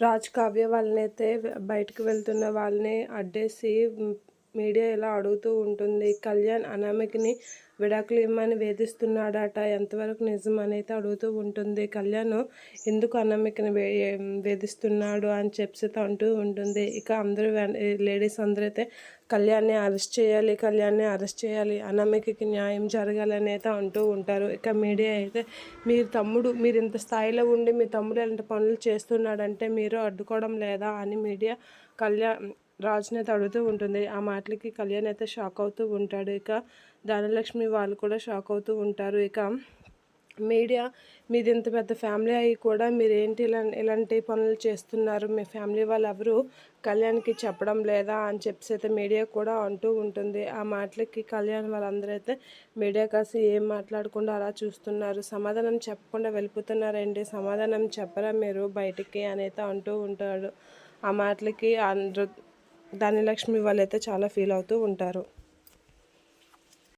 రాజ్ కావ్య వాళ్ళనైతే బయటకు వెళ్తున్న వాళ్ళని అడ్డేసి మీడియా ఇలా అడుగుతూ ఉంటుంది. కళ్యాణ్ అనామికని విడాకులు ఇమ్మని వేధిస్తున్నాడట, ఎంతవరకు నిజం అనేది అడుగుతూ ఉంటుంది. కళ్యాణ్ ఎందుకు అనామికని వేధిస్తున్నాడు అని చెప్పి అంటూ ఉంటుంది. ఇక అందరూ లేడీస్ అందరూ అయితే కళ్యాణ్ని అరెస్ట్ చేయాలి, కళ్యాణ్ని అరెస్ట్ చేయాలి, అనామికకి న్యాయం జరగాలని అయితే అంటూ ఉంటారు. ఇక మీడియా అయితే మీరు ఇంత స్థాయిలో ఉండి మీ తమ్ముడు ఇలాంటి పనులు చేస్తున్నాడంటే మీరు అడ్డుకోవడం లేదా అని మీడియా రాజుని అయితే అడుగుతూ ఉంటుంది. ఆ మాటలకి కళ్యాణ్ అయితే షాక్ అవుతూ ఉంటాడు. ఇక ధనలక్ష్మి వాళ్ళు కూడా షాక్ అవుతూ ఉంటారు. ఇక మీడియా మీది ఇంత పెద్ద ఫ్యామిలీ అయ్యి కూడా మీరేంటి ఇలాంటి పనులు చేస్తున్నారు, మీ ఫ్యామిలీ వాళ్ళు ఎవరు కళ్యాణ్కి చెప్పడం లేదా అని చెప్పేసి అయితే మీడియా కూడా అంటూ ఉంటుంది. ఆ మాటలకి కళ్యాణ్ వాళ్ళందరూ అయితే మీడియా కాసి ఏం మాట్లాడకుండా అలా చూస్తున్నారు. సమాధానం చెప్పకుండా వెళ్ళిపోతున్నారండి, సమాధానం చెప్పరా మీరు బయటికి అని అయితే అంటూ ఉంటాడు. ఆ మాటలకి ధనలక్ష్మి వాళ్ళైతే చాలా ఫీల్ అవుతూ ఉంటారు.